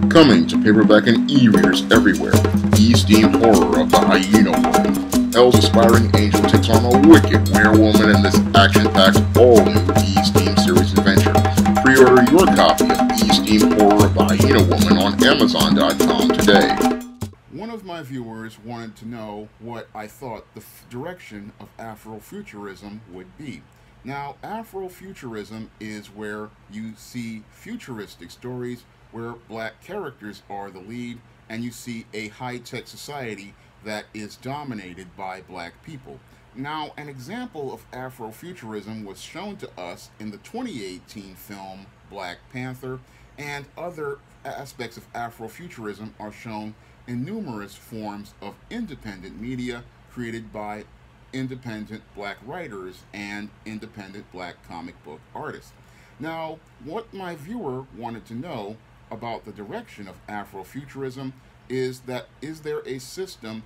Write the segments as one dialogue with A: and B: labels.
A: Coming to paperback and e-readers everywhere, E-Steam Horror of the Hyena Woman. Hell's aspiring angel takes on a wicked werewoman in this action-packed, all-new E-Steam series adventure. Pre-order your copy of E-Steam Horror of the Hyena Woman on Amazon.com today. One of my viewers wanted to know what I thought the direction of Afrofuturism would be. Now, Afrofuturism is where you see futuristic stories where black characters are the lead, and you see a high-tech society that is dominated by black people. Now, an example of Afrofuturism was shown to us in the 2018 film Black Panther, and other aspects of Afrofuturism are shown in numerous forms of independent media created by independent black writers and independent black comic book artists. Now, what my viewer wanted to know about the direction of Afrofuturism is there a system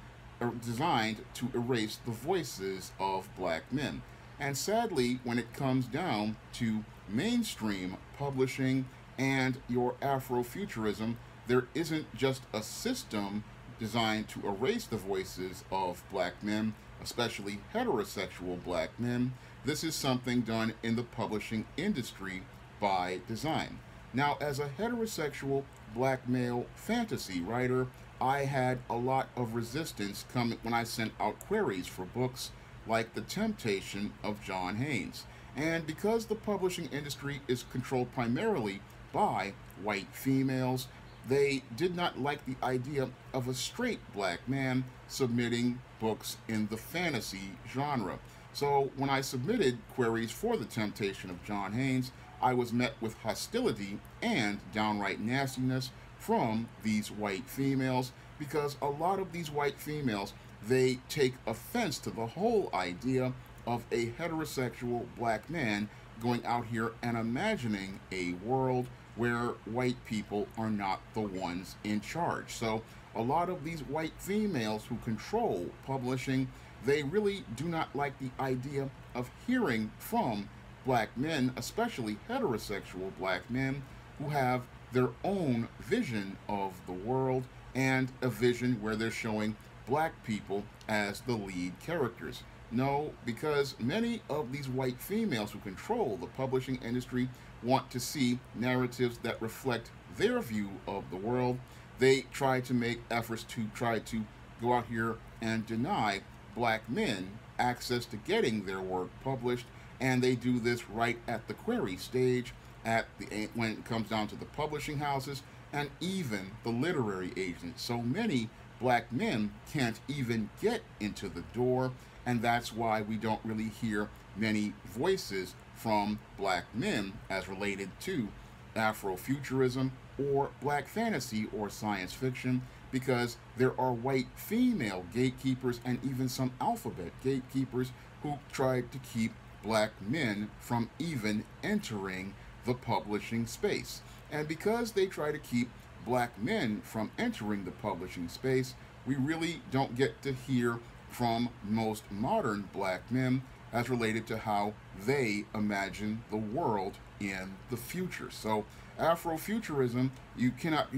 A: designed to erase the voices of black men? And sadly, when it comes down to mainstream publishing and your Afrofuturism, there isn't just a system designed to erase the voices of black men, especially heterosexual black men. This is something done in the publishing industry by design. Now, as a heterosexual black male fantasy writer, I had a lot of resistance coming when I sent out queries for books like The Temptation of John Haynes. And because the publishing industry is controlled primarily by white females, they did not like the idea of a straight black man submitting books in the fantasy genre. So when I submitted queries for The Temptation of John Haynes, I was met with hostility and downright nastiness from these white females, because a lot of these white females, they take offense to the whole idea of a heterosexual black man going out here and imagining a world where white people are not the ones in charge. So a lot of these white females who control publishing, they really do not like the idea of hearing from black men, especially heterosexual black men, who have their own vision of the world and a vision where they're showing black people as the lead characters. No, because many of these white females who control the publishing industry want to see narratives that reflect their view of the world. They try to make efforts to try to go out here and deny black men access to getting their work published, and they do this right at the query stage, when it comes down to the publishing houses and even the literary agents. So many black men can't even get into the door, and that's why we don't really hear many voices from black men as related to Afrofuturism or black fantasy or science fiction, because there are white female gatekeepers and even some alphabet gatekeepers who try to keep black men from even entering the publishing space. And because they try to keep black men from entering the publishing space, we really don't get to hear from most modern black men as related to how they imagine the world in the future. So Afrofuturism, you're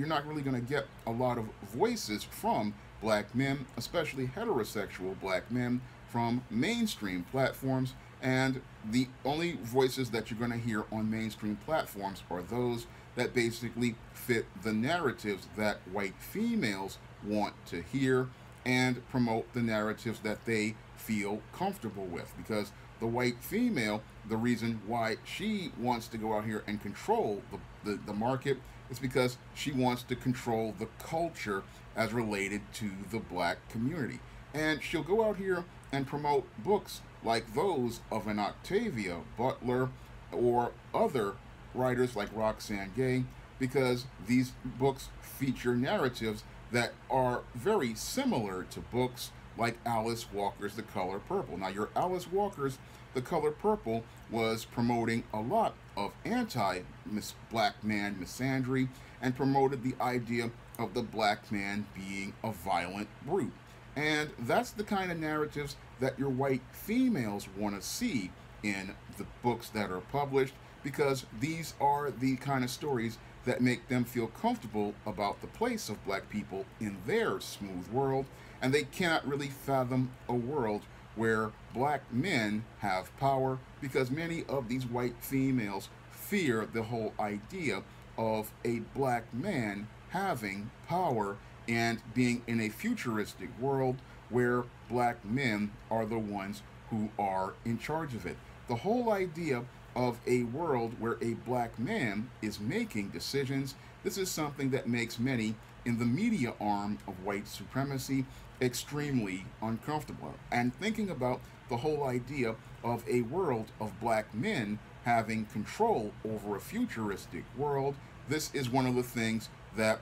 A: not really going to get a lot of voices from black men, especially heterosexual black men, from mainstream platforms. And the only voices that you're going to hear on mainstream platforms are those that basically fit the narratives that white females want to hear and promote the narratives that they feel comfortable with. Because the white female, the reason why she wants to go out here and control the market is because she wants to control the culture as related to the black community. And she'll go out here and promote books like those of an Octavia Butler or other writers like Roxane Gay, because these books feature narratives that are very similar to books like Alice Walker's The Color Purple. Now, your Alice Walker's The Color Purple was promoting a lot of anti-black man misandry and promoted the idea of the black man being a violent brute. And that's the kind of narratives that your white females want to see in the books that are published, because these are the kind of stories that make them feel comfortable about the place of black people in their smooth world, and they cannot really fathom a world where black men have power, because many of these white females fear the whole idea of a black man having power and being in a futuristic world where black men are the ones who are in charge of it. The whole idea of a world where a black man is making decisions, this is something that makes many in the media arm of white supremacy extremely uncomfortable. And thinking about the whole idea of a world of black men having control over a futuristic world, this is one of the things that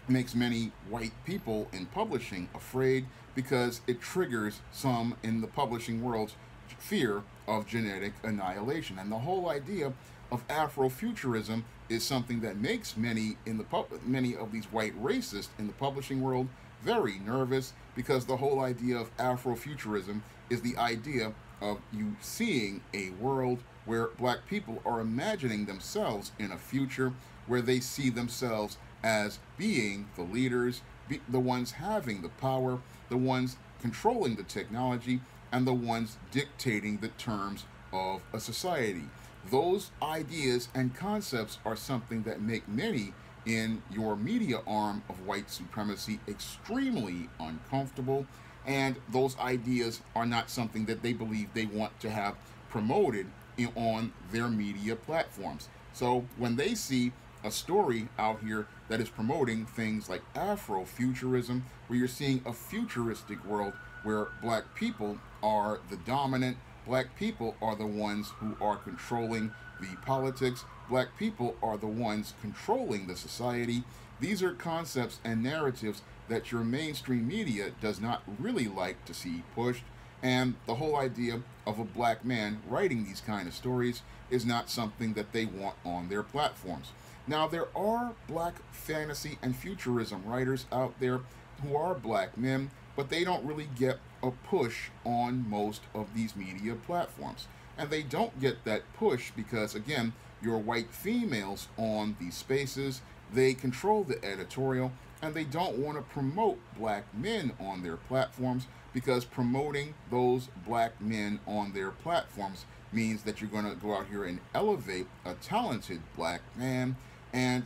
A: makes many white people in publishing afraid, because it triggers some in the publishing world's fear of genetic annihilation. And the whole idea of Afrofuturism is something that makes many of these white racists in the publishing world very nervous, because the whole idea of Afrofuturism is the idea of you seeing a world where black people are imagining themselves in a future where they see themselves as being the leaders, the ones having the power, the ones controlling the technology, and the ones dictating the terms of a society. Those ideas and concepts are something that make many in your media arm of white supremacy extremely uncomfortable, and those ideas are not something that they believe they want to have promoted on their media platforms. So when they see a story out here that is promoting things like Afrofuturism, where you're seeing a futuristic world where black people are the dominant, black people are the ones who are controlling the politics, black people are the ones controlling the society, these are concepts and narratives that your mainstream media does not really like to see pushed. And the whole idea of a black man writing these kind of stories is not something that they want on their platforms. Now, there are black fantasy and futurism writers out there who are black men, but they don't really get a push on most of these media platforms. And they don't get that push because, again, your white females on these spaces, they control the editorial, and they don't want to promote black men on their platforms, because promoting those black men on their platforms means that you're going to go out here and elevate a talented black man, and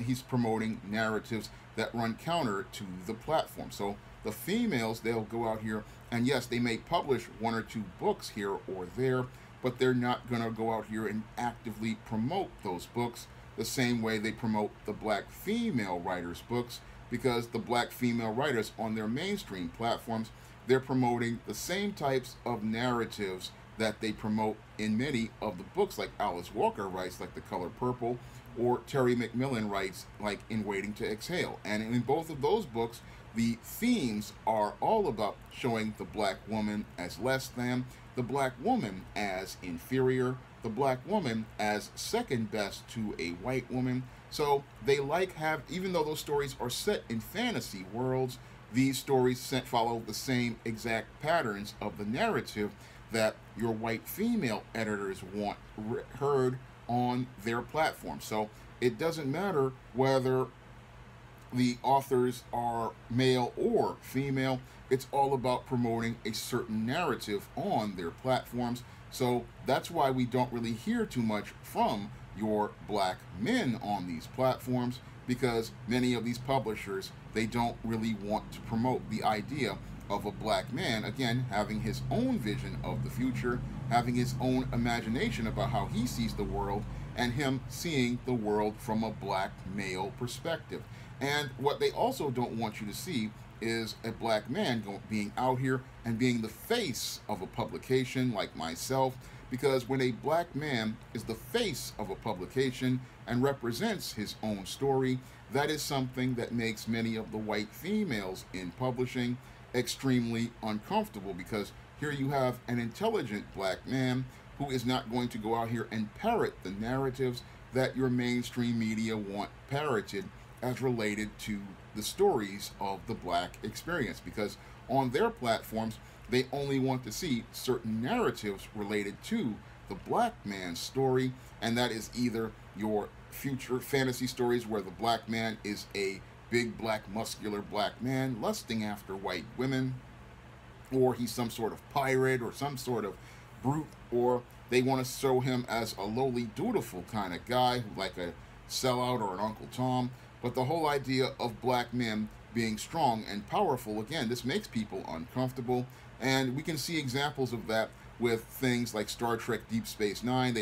A: he's promoting narratives that run counter to the platform. So the females, they'll go out here and yes, they may publish one or two books here or there, but they're not going to go out here and actively promote those books the same way they promote the black female writers' books, because the black female writers on their mainstream platforms, they're promoting the same types of narratives that they promote in many of the books like Alice Walker writes, like The Color Purple, or Terry McMillan writes, like In Waiting to Exhale. And in both of those books, the themes are all about showing the black woman as less than, the black woman as inferior, the black woman as second best to a white woman. So they even though those stories are set in fantasy worlds, these stories follow the same exact patterns of the narrative that your white female editors want heard on their platform. So it doesn't matter whether the authors are male or female, it's all about promoting a certain narrative on their platforms. So that's why we don't really hear too much from your black men on these platforms, because many of these publishers, they don't really want to promote the idea of a black man, again, having his own vision of the future, having his own imagination about how he sees the world, and him seeing the world from a black male perspective. And what they also don't want you to see is a black man being out here and being the face of a publication like myself, because when a black man is the face of a publication and represents his own story, that is something that makes many of the white females in publishing extremely uncomfortable, because here you have an intelligent black man who is not going to go out here and parrot the narratives that your mainstream media want parroted as related to the stories of the black experience, because on their platforms they only want to see certain narratives related to the black man's story, and that is either your future fantasy stories where the black man is a big black muscular black man lusting after white women, or he's some sort of pirate or some sort of brute, or they want to show him as a lowly dutiful kind of guy like a sellout or an Uncle Tom. But the whole idea of black men being strong and powerful, again, this makes people uncomfortable, and we can see examples of that with things like Star Trek Deep Space Nine.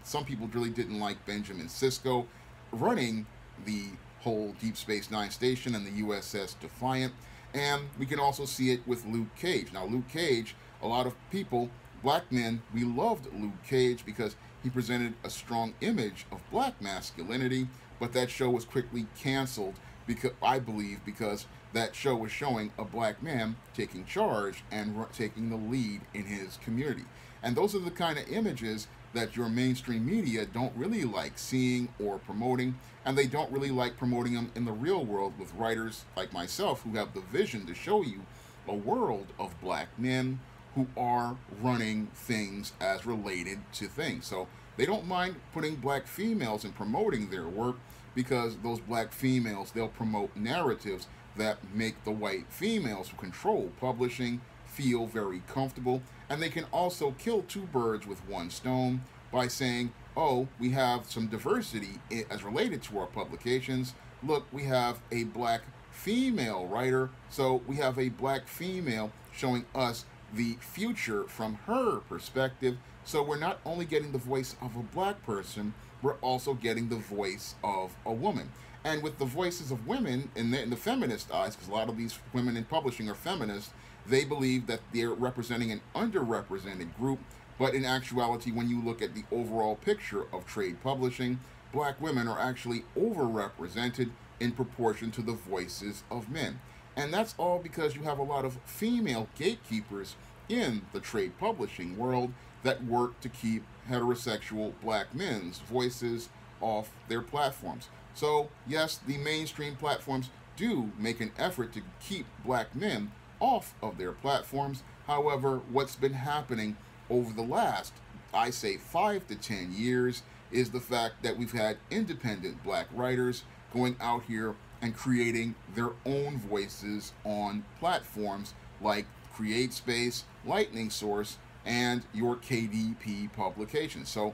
A: Some people really didn't like Benjamin Sisko running the whole Deep Space Nine station and the USS Defiant. And we can also see it with Luke Cage. Now, Luke Cage, a lot of people, black men, we loved Luke Cage because he presented a strong image of black masculinity, but that show was quickly canceled, because I believe because that show was showing a black man taking charge and taking the lead in his community. And those are the kind of images that your mainstream media don't really like seeing or promoting, and they don't really like promoting them in the real world with writers like myself who have the vision to show you a world of black men who are running things as related to things. So they don't mind putting black females and promoting their work, because those black females, they'll promote narratives that make the white females who control publishing feel very comfortable. And they can also kill two birds with one stone by saying, oh, we have some diversity as related to our publications. Look, we have a black female writer, so we have a black female showing us the future from her perspective. So we're not only getting the voice of a black person, we're also getting the voice of a woman. And with the voices of women in the feminist eyes, because a lot of these women in publishing are feminists, they believe that they're representing an underrepresented group. But in actuality, when you look at the overall picture of trade publishing, black women are actually overrepresented in proportion to the voices of men. And that's all because you have a lot of female gatekeepers in the trade publishing world that work to keep heterosexual black men's voices off their platforms. So yes, the mainstream platforms do make an effort to keep black men off of their platforms. However, what's been happening over the last, I say, 5 to 10 years is the fact that we've had independent black writers going out here and creating their own voices on platforms like CreateSpace, Lightning Source, and your KDP publications. So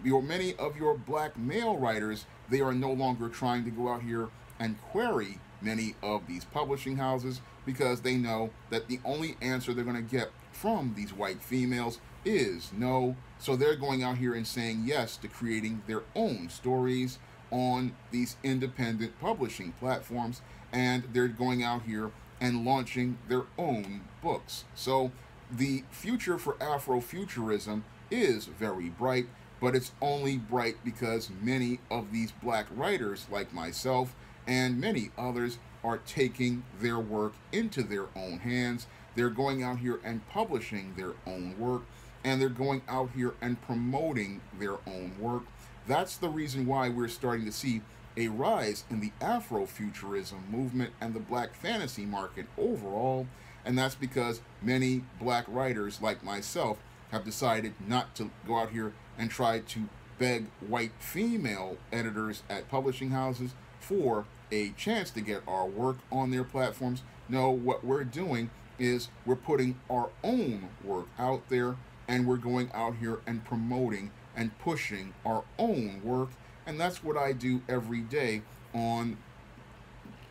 A: many of your black male writers, they are no longer trying to go out here and query many of these publishing houses, because they know that the only answer they're going to get from these white females is no. So they're going out here and saying yes to creating their own stories on these independent publishing platforms, and they're going out here and launching their own books. So the future for Afrofuturism is very bright, but it's only bright because many of these black writers like myself and many others are taking their work into their own hands. They're going out here and publishing their own work, and they're going out here and promoting their own work. That's the reason why we're starting to see a rise in the Afrofuturism movement and the black fantasy market overall. And that's because many black writers like myself have decided not to go out here and try to beg white female editors at publishing houses for a chance to get our work on their platforms. No, what we're doing is we're putting our own work out there, and we're going out here and promoting and pushing our own work. And that's what I do every day on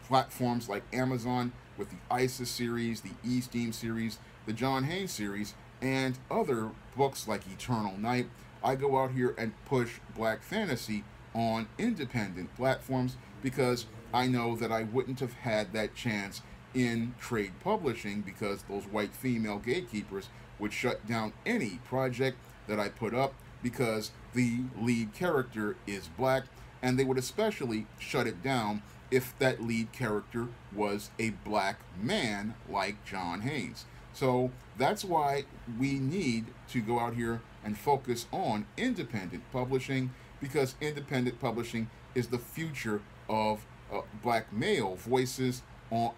A: platforms like Amazon with the ISIS series, the E-Steam series, the John Haynes series, and other books like Eternal Night. I go out here and push black fantasy on independent platforms because I know that I wouldn't have had that chance in trade publishing, because those white female gatekeepers would shut down any project that I put up because the lead character is black, and they would especially shut it down if that lead character was a black man like John Haynes. So that's why we need to go out here and focus on independent publishing, because independent publishing is the future of black male voices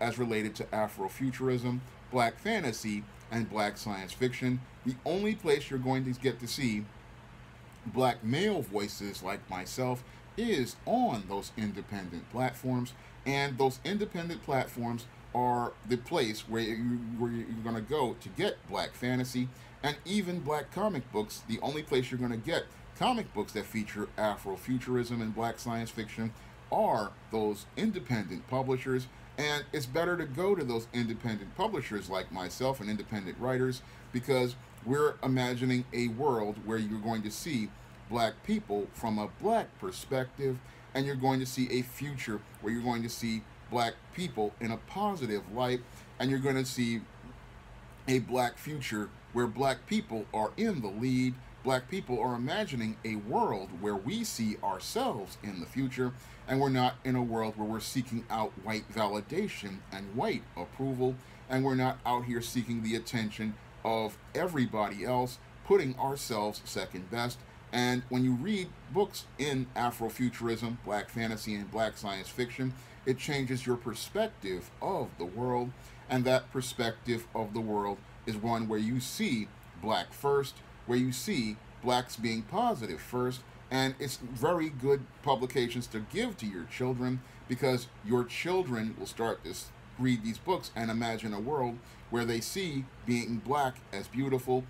A: as related to Afrofuturism, black fantasy, and black science fiction. The only place you're going to get to see black male voices like myself is on those independent platforms, and those independent platforms are the place where you're going to go to get black fantasy and even black comic books. The only place you're going to get comic books that feature Afrofuturism and black science fiction are those independent publishers. And it's better to go to those independent publishers like myself and independent writers, because we're imagining a world where you're going to see black people from a black perspective, and you're going to see a future where you're going to see black people in a positive light, and you're going to see a black future where black people are in the lead. Black people are imagining a world where we see ourselves in the future, and we're not in a world where we're seeking out white validation and white approval, and we're not out here seeking the attention of everybody else, putting ourselves second best. And when you read books in Afrofuturism, black fantasy, and black science fiction, it changes your perspective of the world, and that perspective of the world is one where you see black first, where you see blacks being positive first. And it's very good publications to give to your children, because your children will start to read these books and imagine a world where they see being black as beautiful,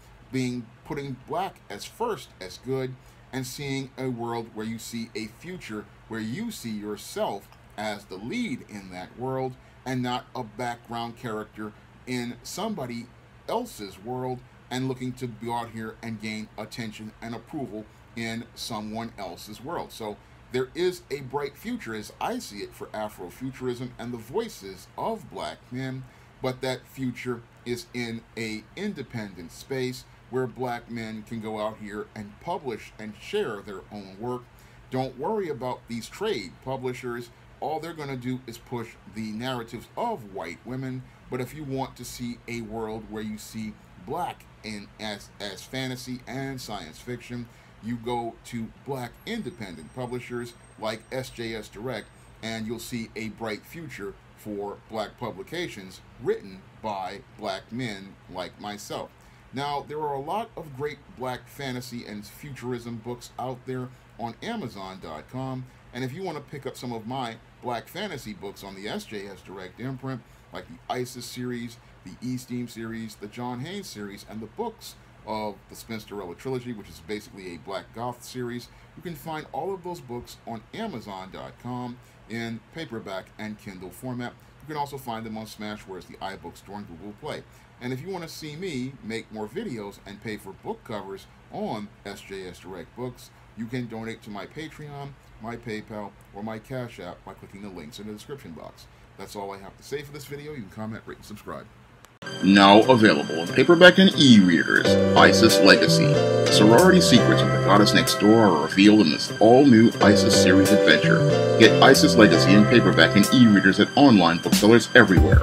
A: putting black as first as good, and seeing a world where you see a future where you see yourself as the lead in that world, and not a background character in somebody else's world and looking to go out here and gain attention and approval in someone else's world. So there is a bright future, as I see it, for Afrofuturism and the voices of black men, but that future is in a independent space where black men can go out here and publish and share their own work. Don't worry about these trade publishers. All they're going to do is push the narratives of white women. But if you want to see a world where you see black as fantasy and science fiction, you go to black independent publishers like SJS Direct, and you'll see a bright future for black publications written by black men like myself. Now, there are a lot of great black fantasy and futurism books out there on Amazon.com, and if you want to pick up some of my black fantasy books on the SJS Direct imprint, like the ISIS series, the E-Steam series, the John Haynes series, and the books of the Spinsterella trilogy, which is basically a black goth series, you can find all of those books on Amazon.com in paperback and Kindle format. You can also find them on Smashwares, the iBook Store, and Google Play. And if you want to see me make more videos and pay for book covers on SJS Direct Books, you can donate to my Patreon, my PayPal, or my Cash App by clicking the links in the description box. That's all I have to say for this video. You can comment, rate, and subscribe.
B: Now available in paperback and e-readers, ISIS Legacy. The sorority secrets of the goddess next door are revealed in this all-new ISIS series adventure. Get ISIS Legacy in paperback and e-readers at online booksellers everywhere.